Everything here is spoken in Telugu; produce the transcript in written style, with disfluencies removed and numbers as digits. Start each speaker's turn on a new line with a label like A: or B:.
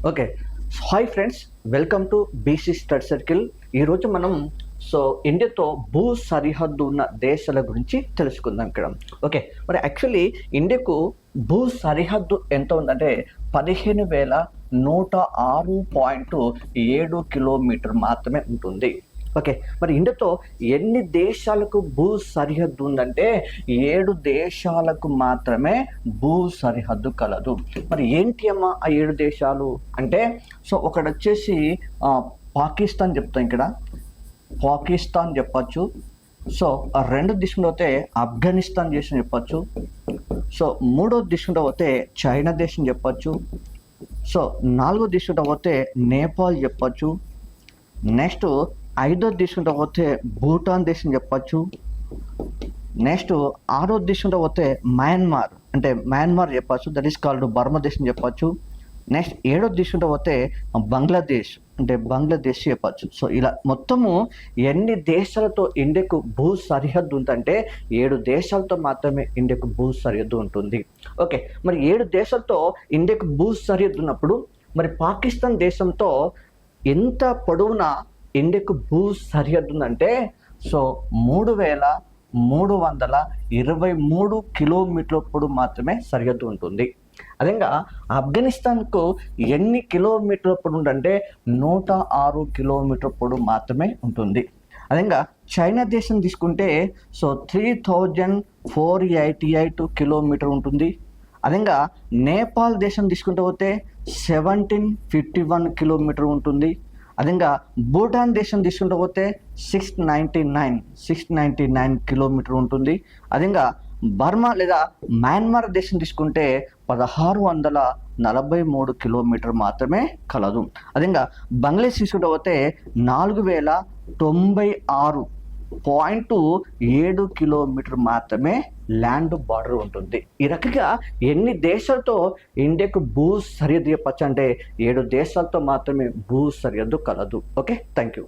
A: Okay. Hi friends, welcome to BC study circle. ఈరోజు మనం ఇండియాతో భూ సరిహద్దు ఉన్న దేశాల గురించి తెలుసుకుందాం ఇక్కడ. ఓకే, మరి యాక్చువల్లీ ఇండియాకు భూ సరిహద్దు ఎంత ఉందంటే 15,106.7 కిలోమీటర్ మాత్రమే ఉంటుంది. ఓకే, మరి ఇండియాతో ఎన్ని దేశాలకు భూ సరిహద్దు ఉందంటే 7 దేశాలకు మాత్రమే భూ సరిహద్దు కలదు. మరి ఏంటి అమ్మా ఆ 7 దేశాలు అంటే, ఒకటి వచ్చేసి పాకిస్తాన్ చెప్తాం ఇక్కడ, పాకిస్తాన్ చెప్పచ్చు. రెండో దిశలో పోతే ఆఫ్ఘనిస్తాన్ దేశం చెప్పచ్చు. మూడో దిశలో పోతే చైనా దేశం చెప్పచ్చు. నాలుగో దిశలో పోతే నేపాల్ చెప్పచ్చు. నెక్స్ట్ ఐదో దేశంలో పోతే భూటాన్ దేశం చెప్పచ్చు. నెక్స్ట్ ఆరో దేశంలో పోతే మయన్మార్ చెప్పచ్చు, దట్ ఈస్ కాల్డ్ బర్మా దేశం చెప్పచ్చు. నెక్స్ట్ ఏడో దేశంలో పోతే బంగ్లాదేశ్ చెప్పచ్చు. ఇలా మొత్తము ఎన్ని దేశాలతో ఇండియాకు భూ సరిహద్దు ఉందంటే 7 దేశాలతో మాత్రమే ఇండియాకు భూ సరిహద్దు ఉంటుంది. ఓకే, మరి 7 దేశాలతో ఇండియాకు భూ సరిహద్దు ఉన్నప్పుడు మరి పాకిస్తాన్ దేశంతో ఎంత పొడవునా ఇండియాకు భూ సరిహద్దు ఉందంటే 3,323 కిలోమీటర్ల పొడవు మాత్రమే సరిహద్దు ఉంటుంది. అదేగా ఆఫ్ఘనిస్తాన్కు ఎన్ని కిలోమీటర్ల పొడవు ఉందంటే 106 కిలోమీటర్ల పొడవు మాత్రమే ఉంటుంది. అదేగా చైనా దేశం తీసుకుంటే 3,488 కిలోమీటర్ ఉంటుంది. అదేగా నేపాల్ దేశం తీసుకుంటే పోతే 1,751 కిలోమీటర్ ఉంటుంది. అదేగా భూటాన్ దేశం తీసుకుంటూ పోతే 699 కిలోమీటర్ ఉంటుంది. అదేగా బర్మా లేదా మయన్మార్ దేశం తీసుకుంటే 1,643 కిలోమీటర్ మాత్రమే కలదు. అదేగా బంగ్లాదేశ్ తీసుకుంటూ పోతే 4,096.7 కిలోమీటర్ మాత్రమే ల్యాండ్ బార్డర్ ఉంటుంది. ఈ రకంగా ఎన్ని దేశాలతో ఇండియాకు భూ సరిహద్దు చెప్పచ్చు అంటే 7 దేశాలతో మాత్రమే భూ సరిహద్దు కలదు. Okay, thank you.